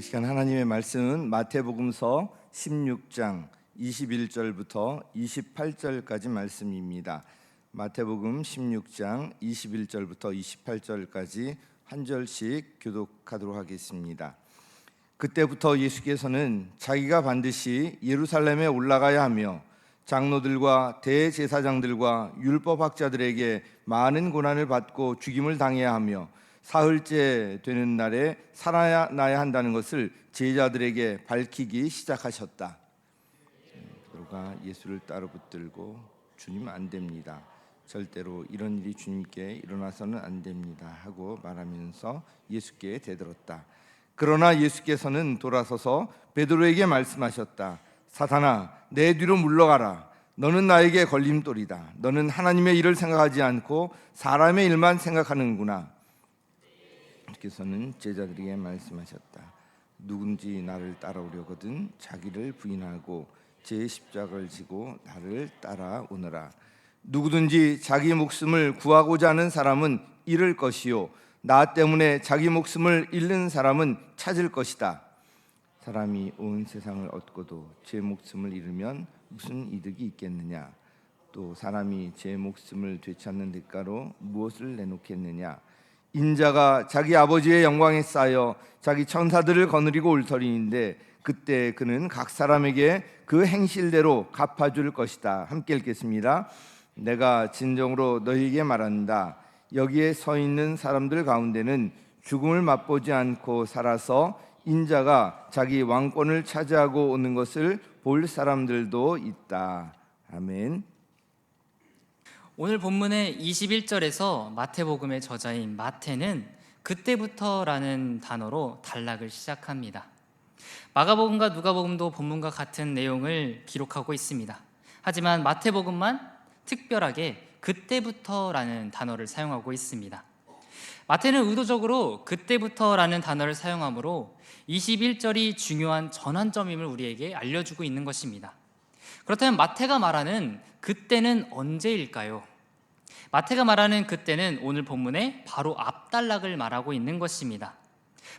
시간 하나님의 말씀은 마태복음서 16장 21절부터 28절까지 말씀입니다. 마태복음 16장 21절부터 28절까지 한 절씩 교독하도록 하겠습니다. 그때부터 예수께서는 자기가 반드시 예루살렘에 올라가야 하며 장로들과 대제사장들과 율법학자들에게 많은 고난을 받고 죽임을 당해야 하며 사흘째 되는 날에 살아나야 한다는 것을 제자들에게 밝히기 시작하셨다. 베드로가 예수를 따로 붙들고 주님 안 됩니다. 절대로 이런 일이 주님께 일어나서는 안 됩니다 하고 말하면서 예수께 대들었다. 그러나 예수께서는 돌아서서 베드로에게 말씀하셨다. 사탄아, 내 뒤로 물러가라. 너는 나에게 걸림돌이다. 너는 하나님의 일을 생각하지 않고 사람의 일만 생각하는구나. 예수께서는 제자들에게 말씀하셨다. 누군지 나를 따라오려거든 자기를 부인하고 제 십자가를 지고 나를 따라오너라. 누구든지 자기 목숨을 구하고자 하는 사람은 잃을 것이요 나 때문에 자기 목숨을 잃는 사람은 찾을 것이다. 사람이 온 세상을 얻고도 제 목숨을 잃으면 무슨 이득이 있겠느냐? 또 사람이 제 목숨을 되찾는 대가로 무엇을 내놓겠느냐? 인자가 자기 아버지의 영광에 쌓여 자기 천사들을 거느리고 올 터인데 그때 그는 각 사람에게 그 행실대로 갚아줄 것이다. 함께 읽겠습니다. 내가 진정으로 너희에게 말한다. 여기에 서 있는 사람들 가운데는 죽음을 맛보지 않고 살아서 인자가 자기 왕권을 차지하고 오는 것을 볼 사람들도 있다. 아멘. 오늘 본문의 21절에서 마태복음의 저자인 마태는 그때부터라는 단어로 단락을 시작합니다. 마가복음과 누가복음도 본문과 같은 내용을 기록하고 있습니다. 하지만 마태복음만 특별하게 그때부터라는 단어를 사용하고 있습니다. 마태는 의도적으로 그때부터라는 단어를 사용하므로 21절이 중요한 전환점임을 우리에게 알려주고 있는 것입니다. 그렇다면 마태가 말하는 그때는 언제일까요? 마태가 말하는 그때는 오늘 본문의 바로 앞단락을 말하고 있는 것입니다.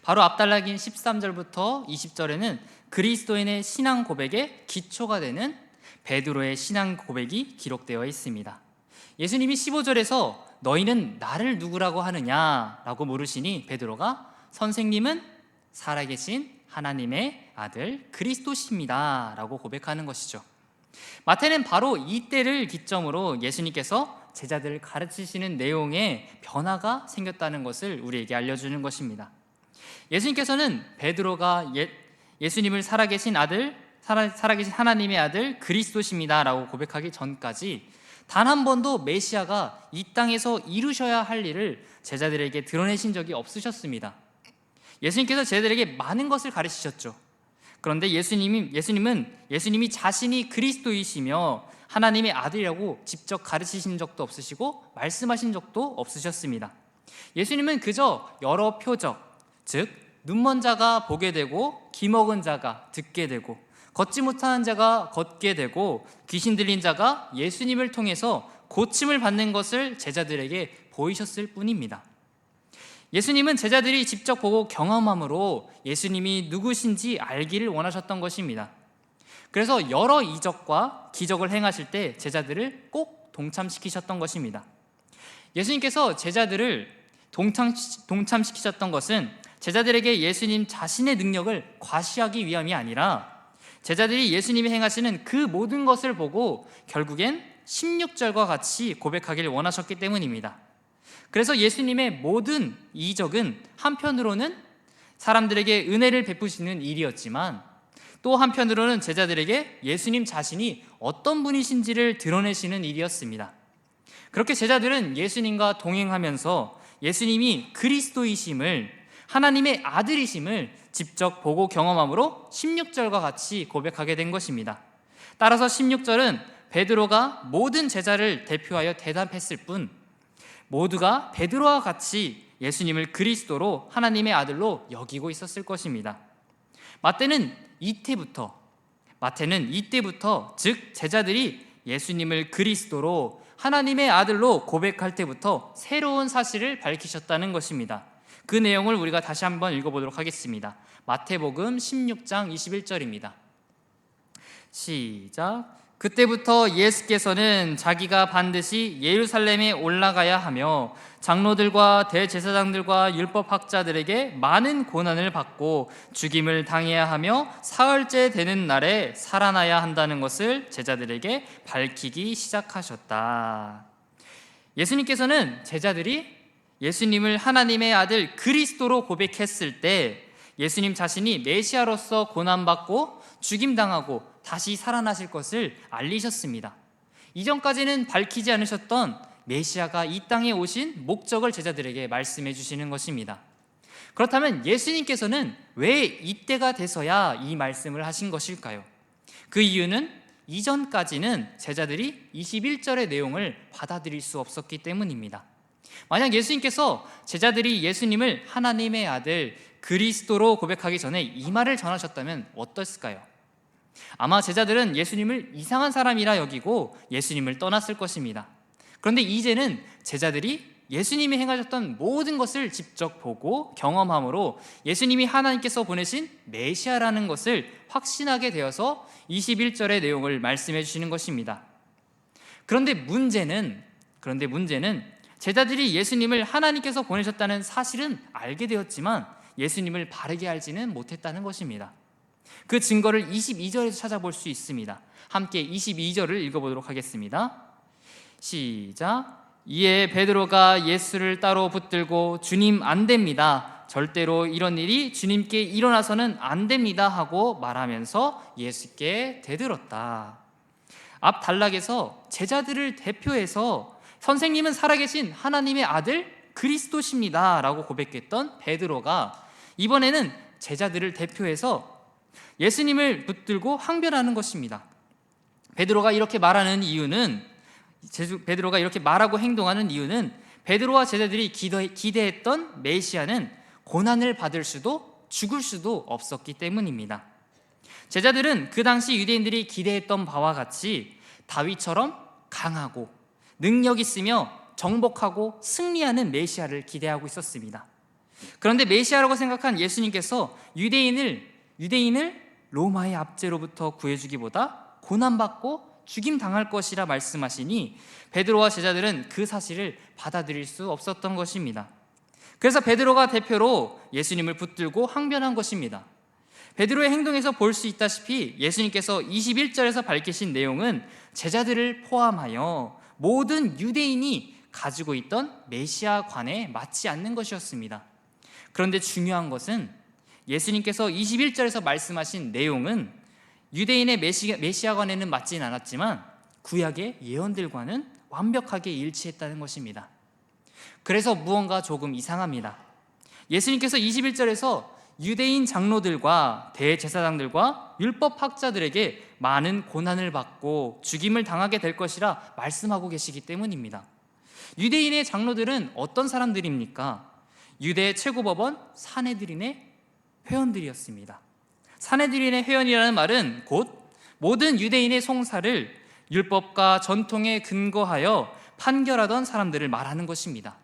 바로 앞단락인 13절부터 20절에는 그리스도인의 신앙 고백의 기초가 되는 베드로의 신앙 고백이 기록되어 있습니다. 예수님이 15절에서 너희는 나를 누구라고 하느냐라고 물으시니 베드로가 선생님은 살아계신 하나님의 아들 그리스도십니다 라고 고백하는 것이죠. 마태는 바로 이때를 기점으로 예수님께서 제자들을 가르치시는 내용에 변화가 생겼다는 것을 우리에게 알려주는 것입니다. 예수님께서는 베드로가 예수님을 살아계신 하나님의 아들 그리스도십니다 라고 고백하기 전까지 단 한 번도 메시아가 이 땅에서 이루셔야 할 일을 제자들에게 드러내신 적이 없으셨습니다. 예수님께서 제자들에게 많은 것을 가르치셨죠. 그런데 예수님이 자신이 그리스도이시며 하나님의 아들이라고 직접 가르치신 적도 없으시고 말씀하신 적도 없으셨습니다. 예수님은 그저 여러 표적, 즉 눈먼 자가 보게 되고 귀 먹은 자가 듣게 되고 걷지 못하는 자가 걷게 되고 귀신 들린 자가 예수님을 통해서 고침을 받는 것을 제자들에게 보이셨을 뿐입니다. 예수님은 제자들이 직접 보고 경험함으로 예수님이 누구신지 알기를 원하셨던 것입니다. 그래서 여러 이적과 기적을 행하실 때 제자들을 꼭 동참시키셨던 것입니다. 예수님께서 제자들을 동참시키셨던 것은 제자들에게 예수님 자신의 능력을 과시하기 위함이 아니라 제자들이 예수님이 행하시는 그 모든 것을 보고 결국엔 16절과 같이 고백하기를 원하셨기 때문입니다. 그래서 예수님의 모든 이적은 한편으로는 사람들에게 은혜를 베푸시는 일이었지만 또 한편으로는 제자들에게 예수님 자신이 어떤 분이신지를 드러내시는 일이었습니다. 그렇게 제자들은 예수님과 동행하면서 예수님이 그리스도이심을, 하나님의 아들이심을 직접 보고 경험함으로 16절과 같이 고백하게 된 것입니다. 따라서 16절은 베드로가 모든 제자를 대표하여 대답했을 뿐 모두가 베드로와 같이 예수님을 그리스도로 하나님의 아들로 여기고 있었을 것입니다. 마태는 이때부터 즉 제자들이 예수님을 그리스도로 하나님의 아들로 고백할 때부터 새로운 사실을 밝히셨다는 것입니다. 그 내용을 우리가 다시 한번 읽어보도록 하겠습니다. 마태복음 16장 21절입니다. 시작. 그때부터 예수께서는 자기가 반드시 예루살렘에 올라가야 하며 장로들과 대제사장들과 율법학자들에게 많은 고난을 받고 죽임을 당해야 하며 사흘째 되는 날에 살아나야 한다는 것을 제자들에게 밝히기 시작하셨다. 예수님께서는 제자들이 예수님을 하나님의 아들 그리스도로 고백했을 때 예수님 자신이 메시아로서 고난받고 죽임당하고 다시 살아나실 것을 알리셨습니다. 이전까지는 밝히지 않으셨던 메시아가 이 땅에 오신 목적을 제자들에게 말씀해 주시는 것입니다. 그렇다면 예수님께서는 왜 이때가 돼서야 이 말씀을 하신 것일까요? 그 이유는 이전까지는 제자들이 21절의 내용을 받아들일 수 없었기 때문입니다. 만약 예수님께서 제자들이 예수님을 하나님의 아들 그리스도로 고백하기 전에 이 말을 전하셨다면 어땠을까요? 아마 제자들은 예수님을 이상한 사람이라 여기고 예수님을 떠났을 것입니다. 그런데 이제는 제자들이 예수님이 행하셨던 모든 것을 직접 보고 경험함으로 예수님이 하나님께서 보내신 메시아라는 것을 확신하게 되어서 21절의 내용을 말씀해 주시는 것입니다. 그런데 문제는 제자들이 예수님을 하나님께서 보내셨다는 사실은 알게 되었지만 예수님을 바르게 알지는 못했다는 것입니다. 그 증거를 22절에서 찾아볼 수 있습니다. 함께 22절을 읽어보도록 하겠습니다. 시작. 이에 베드로가 예수를 따로 붙들고 주님 안 됩니다. 절대로 이런 일이 주님께 일어나서는 안 됩니다 하고 말하면서 예수께 대들었다. 앞 단락에서 제자들을 대표해서 선생님은 살아계신 하나님의 아들 그리스도십니다 라고 고백했던 베드로가 이번에는 제자들을 대표해서 예수님을 붙들고 항변하는 것입니다. 베드로가 이렇게 말하는 이유는 베드로가 이렇게 말하고 행동하는 이유는 베드로와 제자들이 기대했던 메시아는 고난을 받을 수도 죽을 수도 없었기 때문입니다. 제자들은 그 당시 유대인들이 기대했던 바와 같이 다윗처럼 강하고 능력 있으며 정복하고 승리하는 메시아를 기대하고 있었습니다. 그런데 메시아라고 생각한 예수님께서 유대인을 로마의 압제로부터 구해주기보다 고난받고 죽임당할 것이라 말씀하시니 베드로와 제자들은 그 사실을 받아들일 수 없었던 것입니다. 그래서 베드로가 대표로 예수님을 붙들고 항변한 것입니다. 베드로의 행동에서 볼 수 있다시피 예수님께서 21절에서 밝히신 내용은 제자들을 포함하여 모든 유대인이 가지고 있던 메시아관에 맞지 않는 것이었습니다. 그런데 중요한 것은 예수님께서 21절에서 말씀하신 내용은 유대인의 메시아관에는 맞지는 않았지만 구약의 예언들과는 완벽하게 일치했다는 것입니다. 그래서 무언가 조금 이상합니다. 예수님께서 21절에서 유대인 장로들과 대제사장들과 율법학자들에게 많은 고난을 받고 죽임을 당하게 될 것이라 말씀하고 계시기 때문입니다. 유대인의 장로들은 어떤 사람들입니까? 유대 최고법원 산헤드린의 회원들이었습니다. 산헤드린의 회원이라는 말은 곧 모든 유대인의 송사를 율법과 전통에 근거하여 판결하던 사람들을 말하는 것입니다.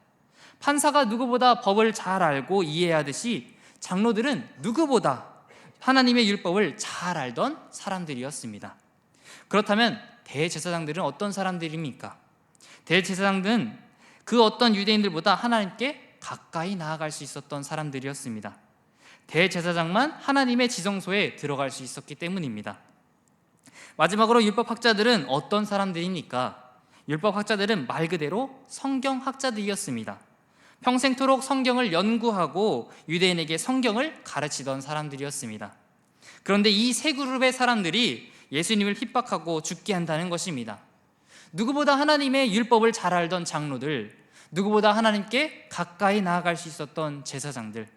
판사가 누구보다 법을 잘 알고 이해하듯이 장로들은 누구보다 하나님의 율법을 잘 알던 사람들이었습니다. 그렇다면 대제사장들은 어떤 사람들입니까? 대제사장들은 그 어떤 유대인들보다 하나님께 가까이 나아갈 수 있었던 사람들이었습니다. 대제사장만 하나님의 지성소에 들어갈 수 있었기 때문입니다. 마지막으로 율법학자들은 어떤 사람들입니까? 율법학자들은 말 그대로 성경학자들이었습니다. 평생토록 성경을 연구하고 유대인에게 성경을 가르치던 사람들이었습니다. 그런데 이 세 그룹의 사람들이 예수님을 핍박하고 죽게 한다는 것입니다. 누구보다 하나님의 율법을 잘 알던 장로들, 누구보다 하나님께 가까이 나아갈 수 있었던 제사장들,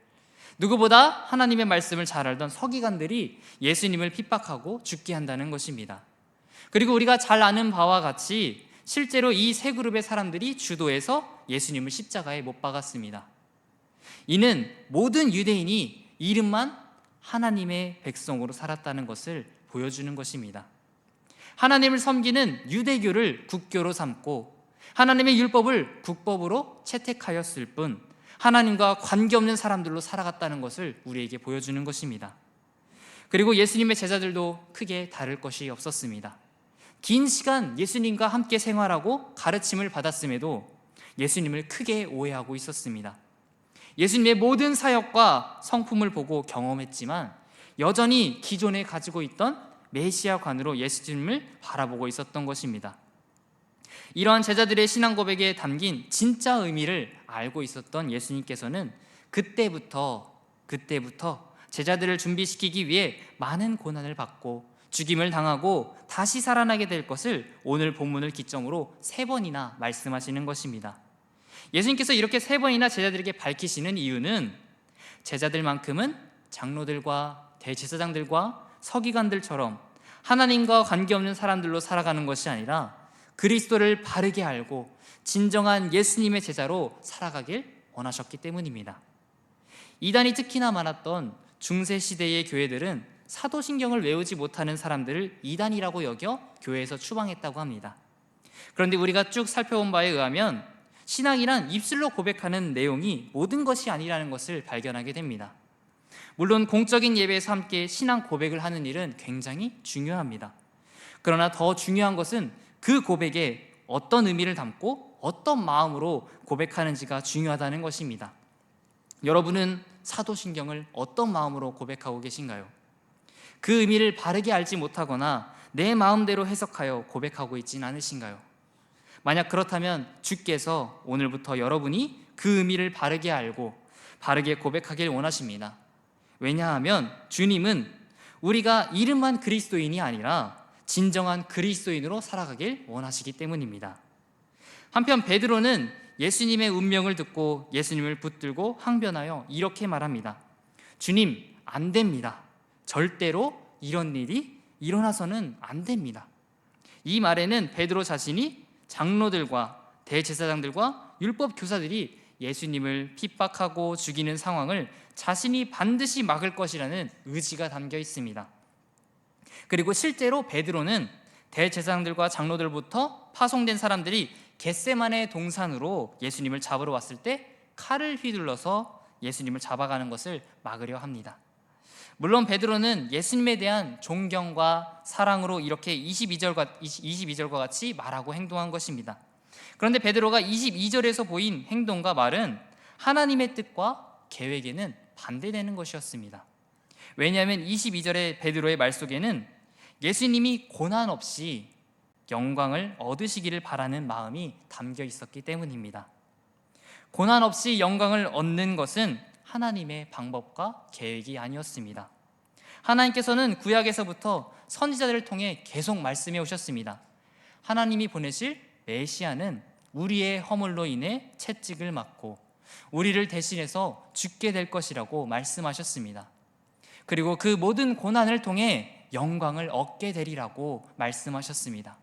누구보다 하나님의 말씀을 잘 알던 서기관들이 예수님을 핍박하고 죽게 한다는 것입니다. 그리고 우리가 잘 아는 바와 같이 실제로 이 세 그룹의 사람들이 주도해서 예수님을 십자가에 못 박았습니다. 이는 모든 유대인이 이름만 하나님의 백성으로 살았다는 것을 보여주는 것입니다. 하나님을 섬기는 유대교를 국교로 삼고 하나님의 율법을 국법으로 채택하였을 뿐 하나님과 관계없는 사람들로 살아갔다는 것을 우리에게 보여주는 것입니다. 그리고 예수님의 제자들도 크게 다를 것이 없었습니다. 긴 시간 예수님과 함께 생활하고 가르침을 받았음에도 예수님을 크게 오해하고 있었습니다. 예수님의 모든 사역과 성품을 보고 경험했지만 여전히 기존에 가지고 있던 메시아관으로 예수님을 바라보고 있었던 것입니다. 이러한 제자들의 신앙 고백에 담긴 진짜 의미를 알고 있었던 예수님께서는 그때부터 제자들을 준비시키기 위해 많은 고난을 받고 죽임을 당하고 다시 살아나게 될 것을 오늘 본문을 기점으로 3번이나 말씀하시는 것입니다. 예수님께서 이렇게 3번이나 제자들에게 밝히시는 이유는 제자들만큼은 장로들과 대제사장들과 서기관들처럼 하나님과 관계없는 사람들로 살아가는 것이 아니라 그리스도를 바르게 알고 진정한 예수님의 제자로 살아가길 원하셨기 때문입니다. 이단이 특히나 많았던 중세시대의 교회들은 사도신경을 외우지 못하는 사람들을 이단이라고 여겨 교회에서 추방했다고 합니다. 그런데 우리가 쭉 살펴본 바에 의하면 신앙이란 입술로 고백하는 내용이 모든 것이 아니라는 것을 발견하게 됩니다. 물론 공적인 예배에서 함께 신앙 고백을 하는 일은 굉장히 중요합니다. 그러나 더 중요한 것은 그 고백에 어떤 의미를 담고 어떤 마음으로 고백하는지가 중요하다는 것입니다. 여러분은 사도신경을 어떤 마음으로 고백하고 계신가요? 그 의미를 바르게 알지 못하거나 내 마음대로 해석하여 고백하고 있지는 않으신가요? 만약 그렇다면 주께서 오늘부터 여러분이 그 의미를 바르게 알고 바르게 고백하길 원하십니다. 왜냐하면 주님은 우리가 이름만 그리스도인이 아니라 진정한 그리스도인으로 살아가길 원하시기 때문입니다. 한편 베드로는 예수님의 운명을 듣고 예수님을 붙들고 항변하여 이렇게 말합니다. 주님, 안 됩니다. 절대로 이런 일이 일어나서는 안 됩니다. 이 말에는 베드로 자신이 장로들과 대제사장들과 율법 교사들이 예수님을 핍박하고 죽이는 상황을 자신이 반드시 막을 것이라는 의지가 담겨 있습니다. 그리고 실제로 베드로는 대제사장들과 장로들부터 파송된 사람들이 겟세마네 동산으로 예수님을 잡으러 왔을 때 칼을 휘둘러서 예수님을 잡아가는 것을 막으려 합니다. 물론 베드로는 예수님에 대한 존경과 사랑으로 이렇게 22절과 같이 말하고 행동한 것입니다. 그런데 베드로가 22절에서 보인 행동과 말은 하나님의 뜻과 계획에는 반대되는 것이었습니다. 왜냐하면 22절의 베드로의 말 속에는 예수님이 고난 없이 영광을 얻으시기를 바라는 마음이 담겨 있었기 때문입니다. 고난 없이 영광을 얻는 것은 하나님의 방법과 계획이 아니었습니다. 하나님께서는 구약에서부터 선지자들을 통해 계속 말씀해 오셨습니다. 하나님이 보내실 메시아는 우리의 허물로 인해 채찍을 맞고 우리를 대신해서 죽게 될 것이라고 말씀하셨습니다. 그리고 그 모든 고난을 통해 영광을 얻게 되리라고 말씀하셨습니다.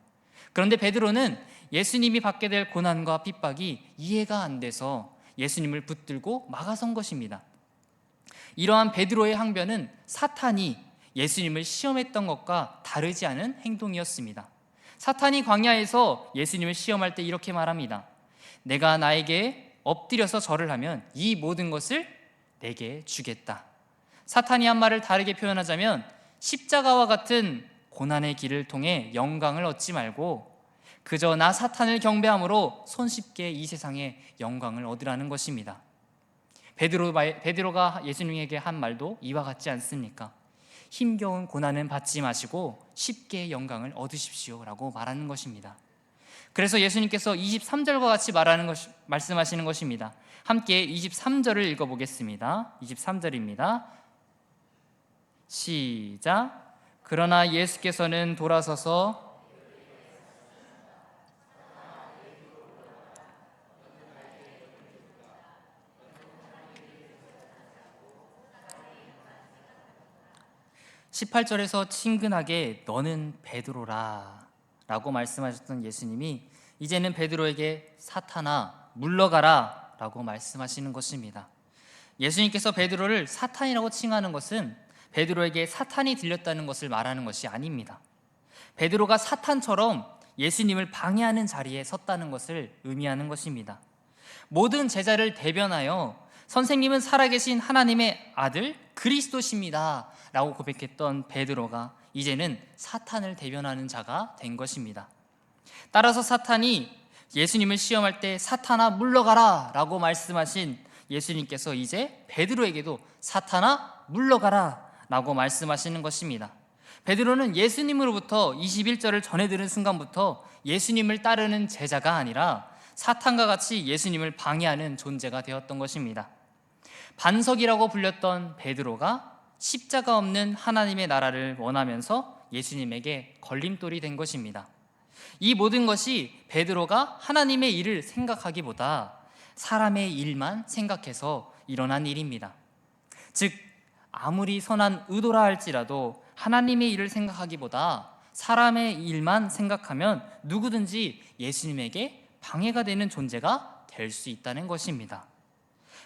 그런데 베드로는 예수님이 받게 될 고난과 핍박이 이해가 안 돼서 예수님을 붙들고 막아선 것입니다. 이러한 베드로의 항변은 사탄이 예수님을 시험했던 것과 다르지 않은 행동이었습니다. 사탄이 광야에서 예수님을 시험할 때 이렇게 말합니다. 내가 나에게 엎드려서 절을 하면 이 모든 것을 내게 주겠다. 사탄이 한 말을 다르게 표현하자면 십자가와 같은 고난의 길을 통해 영광을 얻지 말고 그저 나 사탄을 경배함으로 손쉽게 이 세상의 영광을 얻으라는 것입니다. 베드로가 예수님에게 한 말도 이와 같지 않습니까? 힘겨운 고난은 받지 마시고 쉽게 영광을 얻으십시오 라고 말하는 것입니다. 그래서 예수님께서 23절과 같이 말씀하시는 것입니다. 함께 23절을 읽어보겠습니다. 23절입니다. 시작. 그러나 예수께서는 돌아서서 18절에서 친근하게 너는 베드로라 라고 말씀하셨던 예수님이 이제는 베드로에게 사탄아 물러가라 라고 말씀하시는 것입니다. 예수님께서 베드로를 사탄이라고 칭하는 것은 베드로에게 사탄이 들렸다는 것을 말하는 것이 아닙니다. 베드로가 사탄처럼 예수님을 방해하는 자리에 섰다는 것을 의미하는 것입니다. 모든 제자를 대변하여 선생님은 살아계신 하나님의 아들 그리스도십니다 라고 고백했던 베드로가 이제는 사탄을 대변하는 자가 된 것입니다. 따라서 사탄이 예수님을 시험할 때 사탄아 물러가라 라고 말씀하신 예수님께서 이제 베드로에게도 사탄아 물러가라 라고 말씀하시는 것입니다. 베드로는 예수님으로부터 21절을 전해 들은 순간부터 예수님을 따르는 제자가 아니라 사탄과 같이 예수님을 방해하는 존재가 되었던 것입니다. 반석이라고 불렸던 베드로가 십자가 없는 하나님의 나라를 원하면서 예수님에게 걸림돌이 된 것입니다. 이 모든 것이 베드로가 하나님의 일을 생각하기보다 사람의 일만 생각해서 일어난 일입니다. 즉 아무리 선한 의도라 할지라도 하나님의 일을 생각하기보다 사람의 일만 생각하면 누구든지 예수님에게 방해가 되는 존재가 될 수 있다는 것입니다.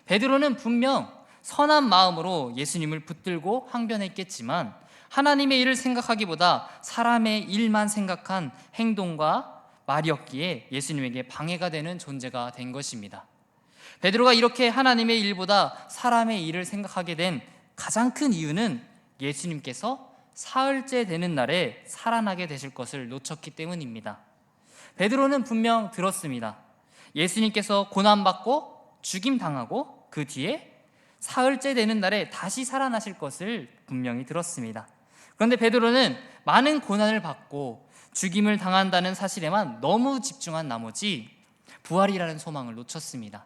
베드로는 분명 선한 마음으로 예수님을 붙들고 항변했겠지만 하나님의 일을 생각하기보다 사람의 일만 생각한 행동과 말이었기에 예수님에게 방해가 되는 존재가 된 것입니다. 베드로가 이렇게 하나님의 일보다 사람의 일을 생각하게 된 가장 큰 이유는 예수님께서 사흘째 되는 날에 살아나게 되실 것을 놓쳤기 때문입니다. 베드로는 분명 들었습니다. 예수님께서 고난받고 죽임당하고 그 뒤에 사흘째 되는 날에 다시 살아나실 것을 분명히 들었습니다. 그런데 베드로는 많은 고난을 받고 죽임을 당한다는 사실에만 너무 집중한 나머지 부활이라는 소망을 놓쳤습니다.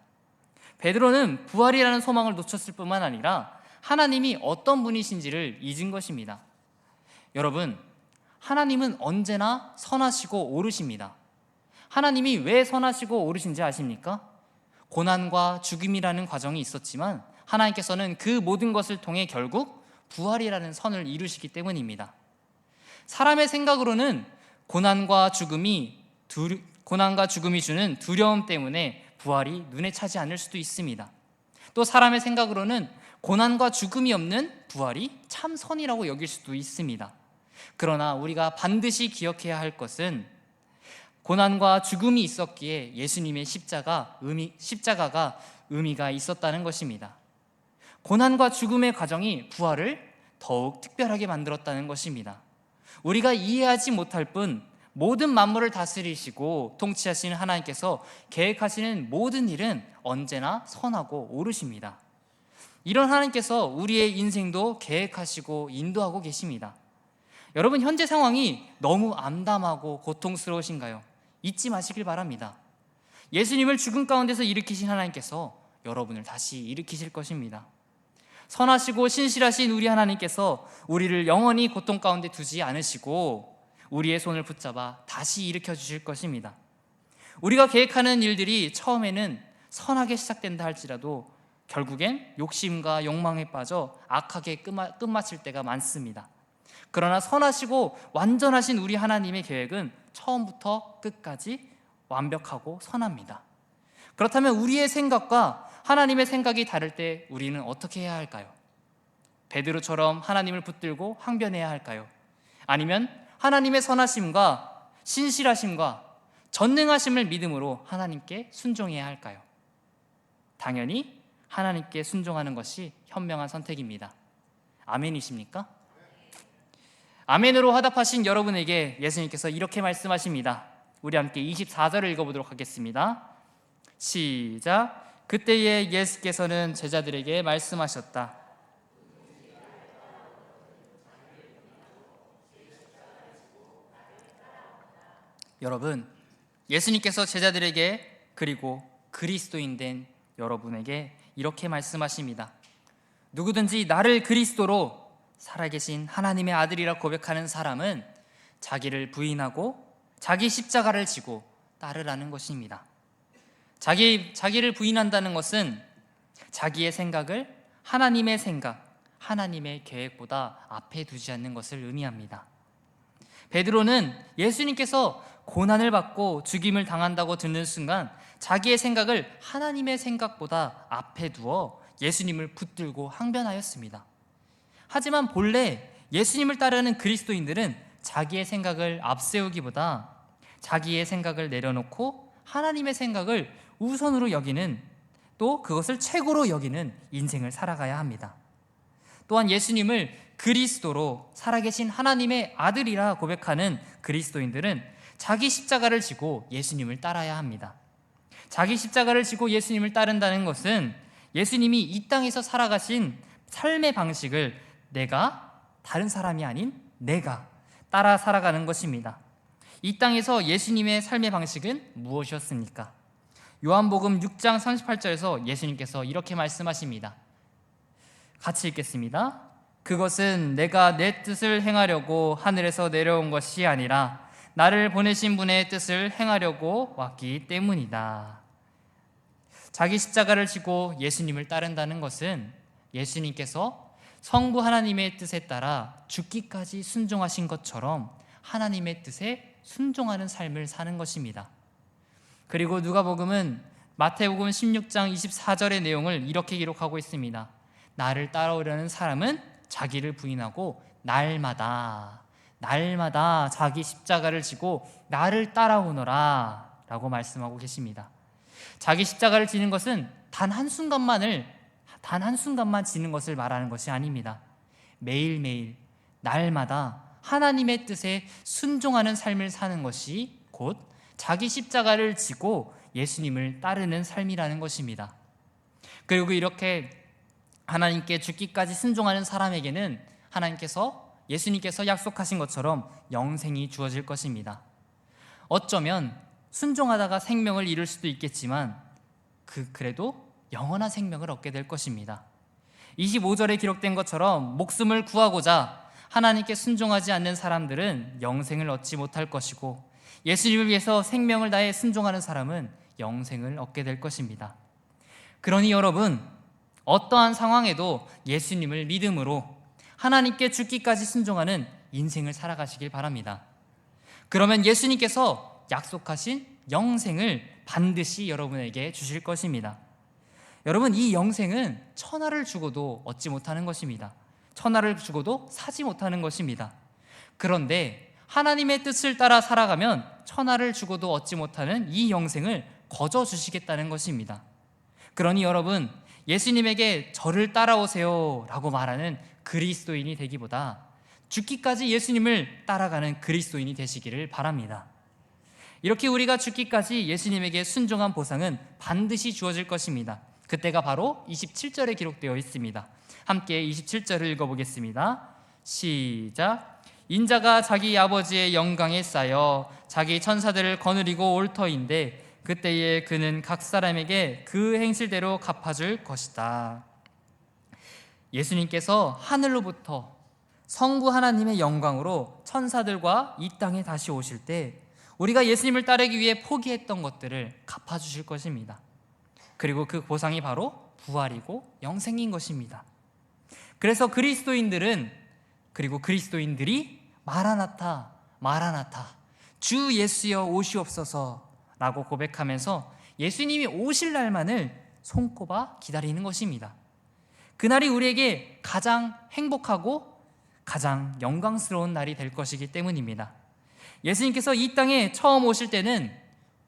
베드로는 부활이라는 소망을 놓쳤을 뿐만 아니라 하나님이 어떤 분이신지를 잊은 것입니다. 여러분, 하나님은 언제나 선하시고 옳으십니다. 하나님이 왜 선하시고 옳으신지 아십니까? 고난과 죽음이라는 과정이 있었지만 하나님께서는 그 모든 것을 통해 결국 부활이라는 선을 이루시기 때문입니다. 사람의 생각으로는 고난과 죽음이 주는 두려움 때문에 부활이 눈에 차지 않을 수도 있습니다. 또 사람의 생각으로는 고난과 죽음이 없는 부활이 참 선이라고 여길 수도 있습니다. 그러나 우리가 반드시 기억해야 할 것은 고난과 죽음이 있었기에 예수님의 십자가가 의미가 있었다는 것입니다. 고난과 죽음의 과정이 부활을 더욱 특별하게 만들었다는 것입니다. 우리가 이해하지 못할 뿐 모든 만물을 다스리시고 통치하시는 하나님께서 계획하시는 모든 일은 언제나 선하고 옳으십니다. 이런 하나님께서 우리의 인생도 계획하시고 인도하고 계십니다. 여러분, 현재 상황이 너무 암담하고 고통스러우신가요? 잊지 마시길 바랍니다. 예수님을 죽음 가운데서 일으키신 하나님께서 여러분을 다시 일으키실 것입니다. 선하시고 신실하신 우리 하나님께서 우리를 영원히 고통 가운데 두지 않으시고 우리의 손을 붙잡아 다시 일으켜 주실 것입니다. 우리가 계획하는 일들이 처음에는 선하게 시작된다 할지라도 결국엔 욕심과 욕망에 빠져 악하게 끝마칠 때가 많습니다. 그러나 선하시고 완전하신 우리 하나님의 계획은 처음부터 끝까지 완벽하고 선합니다. 그렇다면 우리의 생각과 하나님의 생각이 다를 때 우리는 어떻게 해야 할까요? 베드로처럼 하나님을 붙들고 항변해야 할까요? 아니면 하나님의 선하심과 신실하심과 전능하심을 믿음으로 하나님께 순종해야 할까요? 당연히 하나님께 순종하는 것이 현명한 선택입니다. 아멘이십니까? 아멘으로 화답하신 여러분에게 예수님께서 이렇게 말씀하십니다. 우리 함께 24절을 읽어보도록 하겠습니다. 시작. 그때에 예수께서는 제자들에게 말씀하셨다. 여러분, 예수님께서 제자들에게 그리고 그리스도인 된 여러분에게 이렇게 말씀하십니다. 누구든지 나를 그리스도로 살아계신 하나님의 아들이라 고백하는 사람은 자기를 부인하고 자기 십자가를 지고 따르라는 것입니다. 자기를 부인한다는 것은 자기의 생각을 하나님의 생각, 하나님의 계획보다 앞에 두지 않는 것을 의미합니다. 베드로는 예수님께서 고난을 받고 죽임을 당한다고 듣는 순간 자기의 생각을 하나님의 생각보다 앞에 두어 예수님을 붙들고 항변하였습니다. 하지만 본래 예수님을 따르는 그리스도인들은 자기의 생각을 앞세우기보다 자기의 생각을 내려놓고 하나님의 생각을 우선으로 여기는 또 그것을 최고로 여기는 인생을 살아가야 합니다. 또한 예수님을 그리스도로 살아계신 하나님의 아들이라 고백하는 그리스도인들은 자기 십자가를 지고 예수님을 따라야 합니다. 자기 십자가를 지고 예수님을 따른다는 것은 예수님이 이 땅에서 살아가신 삶의 방식을 내가, 다른 사람이 아닌 내가 따라 살아가는 것입니다. 이 땅에서 예수님의 삶의 방식은 무엇이었습니까? 요한복음 6장 38절에서 예수님께서 이렇게 말씀하십니다. 같이 읽겠습니다. 그것은 내가 내 뜻을 행하려고 하늘에서 내려온 것이 아니라 나를 보내신 분의 뜻을 행하려고 왔기 때문이다. 자기 십자가를 지고 예수님을 따른다는 것은 예수님께서 성부 하나님의 뜻에 따라 죽기까지 순종하신 것처럼 하나님의 뜻에 순종하는 삶을 사는 것입니다. 그리고 누가복음은 마태복음 16장 24절의 내용을 이렇게 기록하고 있습니다. 나를 따라오려는 사람은 자기를 부인하고 날마다 자기 십자가를 지고 나를 따라오너라 라고 말씀하고 계십니다. 자기 십자가를 지는 것은 단 한순간만 지는 것을 말하는 것이 아닙니다. 매일매일 날마다 하나님의 뜻에 순종하는 삶을 사는 것이 곧 자기 십자가를 지고 예수님을 따르는 삶이라는 것입니다. 그리고 이렇게 하나님께 죽기까지 순종하는 사람에게는 예수님께서 약속하신 것처럼 영생이 주어질 것입니다. 어쩌면 순종하다가 생명을 잃을 수도 있겠지만 그래도 영원한 생명을 얻게 될 것입니다. 25절에 기록된 것처럼 목숨을 구하고자 하나님께 순종하지 않는 사람들은 영생을 얻지 못할 것이고 예수님을 위해서 생명을 다해 순종하는 사람은 영생을 얻게 될 것입니다. 그러니 여러분, 어떠한 상황에도 예수님을 믿음으로 하나님께 죽기까지 순종하는 인생을 살아가시길 바랍니다. 그러면 예수님께서 약속하신 영생을 반드시 여러분에게 주실 것입니다. 여러분, 이 영생은 천하를 주고도 얻지 못하는 것입니다. 천하를 주고도 사지 못하는 것입니다. 그런데 하나님의 뜻을 따라 살아가면 천하를 주고도 얻지 못하는 이 영생을 거저 주시겠다는 것입니다. 그러니 여러분, 예수님에게 저를 따라오세요 라고 말하는 그리스도인이 되기보다 죽기까지 예수님을 따라가는 그리스도인이 되시기를 바랍니다. 이렇게 우리가 죽기까지 예수님에게 순종한 보상은 반드시 주어질 것입니다. 그때가 바로 27절에 기록되어 있습니다. 함께 27절을 읽어보겠습니다. 시작. 인자가 자기 아버지의 영광에 쌓여 자기 천사들을 거느리고 올 터인데 그때에 그는 각 사람에게 그 행실대로 갚아줄 것이다. 예수님께서 하늘로부터 성부 하나님의 영광으로 천사들과 이 땅에 다시 오실 때 우리가 예수님을 따르기 위해 포기했던 것들을 갚아주실 것입니다. 그리고 그 보상이 바로 부활이고 영생인 것입니다. 그래서 그리스도인들이 마라나타, 마라나타, 주 예수여 오시옵소서 라고 고백하면서 예수님이 오실 날만을 손꼽아 기다리는 것입니다. 그날이 우리에게 가장 행복하고 가장 영광스러운 날이 될 것이기 때문입니다. 예수님께서 이 땅에 처음 오실 때는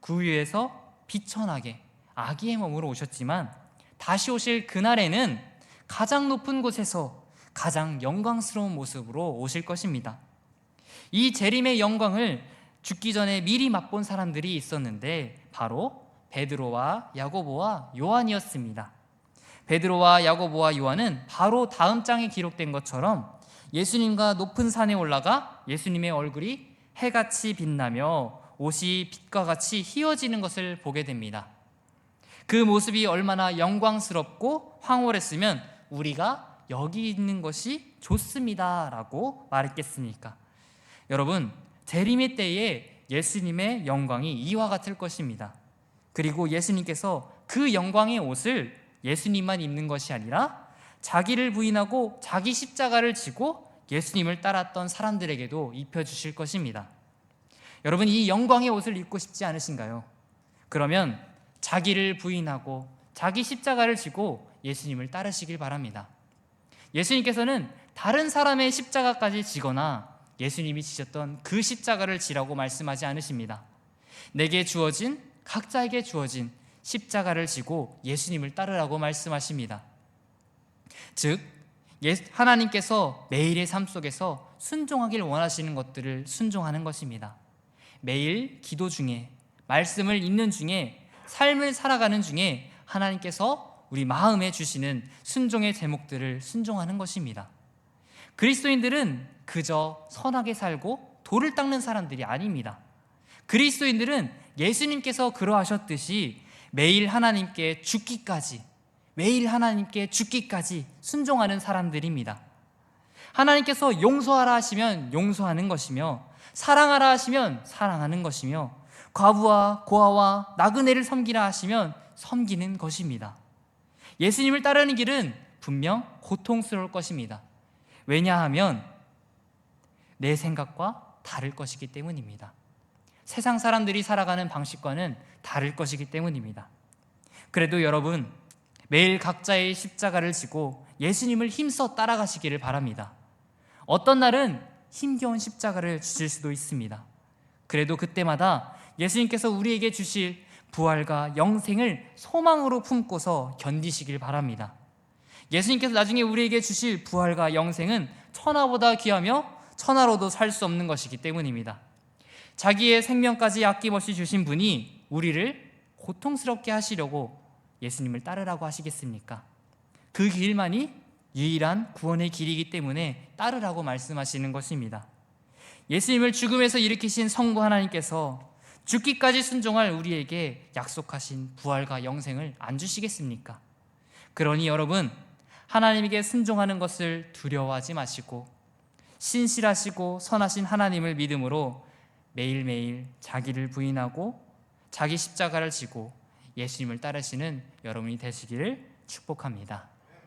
구유에서 비천하게 아기의 몸으로 오셨지만 다시 오실 그날에는 가장 높은 곳에서 가장 영광스러운 모습으로 오실 것입니다. 이 재림의 영광을 죽기 전에 미리 맛본 사람들이 있었는데 바로 베드로와 야고보와 요한이었습니다. 베드로와 야고보와 요한은 바로 다음 장에 기록된 것처럼 예수님과 높은 산에 올라가 예수님의 얼굴이 해같이 빛나며 옷이 빛과 같이 휘어지는 것을 보게 됩니다. 그 모습이 얼마나 영광스럽고 황홀했으면 우리가 여기 있는 것이 좋습니다 라고 말했겠습니까? 여러분, 재림의 때에 예수님의 영광이 이와 같을 것입니다. 그리고 예수님께서 그 영광의 옷을 예수님만 입는 것이 아니라 자기를 부인하고 자기 십자가를 지고 예수님을 따랐던 사람들에게도 입혀주실 것입니다. 여러분, 이 영광의 옷을 입고 싶지 않으신가요? 그러면 자기를 부인하고 자기 십자가를 지고 예수님을 따르시길 바랍니다. 예수님께서는 다른 사람의 십자가까지 지거나 예수님이 지셨던 그 십자가를 지라고 말씀하지 않으십니다. 각자에게 주어진 십자가를 지고 예수님을 따르라고 말씀하십니다. 즉 하나님께서 매일의 삶 속에서 순종하길 원하시는 것들을 순종하는 것입니다. 매일 기도 중에, 말씀을 읽는 중에, 삶을 살아가는 중에 하나님께서 우리 마음에 주시는 순종의 제목들을 순종하는 것입니다. 그리스도인들은 그저 선하게 살고 돌을 닦는 사람들이 아닙니다. 그리스도인들은 예수님께서 그러하셨듯이 매일 하나님께 죽기까지 순종하는 사람들입니다. 하나님께서 용서하라 하시면 용서하는 것이며, 사랑하라 하시면 사랑하는 것이며, 과부와 고아와 나그네를 섬기라 하시면 섬기는 것입니다. 예수님을 따르는 길은 분명 고통스러울 것입니다. 왜냐하면 내 생각과 다를 것이기 때문입니다. 세상 사람들이 살아가는 방식과는 다를 것이기 때문입니다. 그래도 여러분, 매일 각자의 십자가를 지고 예수님을 힘써 따라가시기를 바랍니다. 어떤 날은 힘겨운 십자가를 주실 수도 있습니다. 그래도 그때마다 예수님께서 우리에게 주실 부활과 영생을 소망으로 품고서 견디시길 바랍니다. 예수님께서 나중에 우리에게 주실 부활과 영생은 천하보다 귀하며 천하로도 살 수 없는 것이기 때문입니다. 자기의 생명까지 아낌없이 주신 분이 우리를 고통스럽게 하시려고 예수님을 따르라고 하시겠습니까? 그 길만이 유일한 구원의 길이기 때문에 따르라고 말씀하시는 것입니다. 예수님을 죽음에서 일으키신 성부 하나님께서 죽기까지 순종할 우리에게 약속하신 부활과 영생을 안 주시겠습니까? 그러니 여러분, 하나님에게 순종하는 것을 두려워하지 마시고 신실하시고 선하신 하나님을 믿음으로 매일매일 자기를 부인하고 자기 십자가를 지고 예수님을 따르시는 여러분이 되시기를 축복합니다.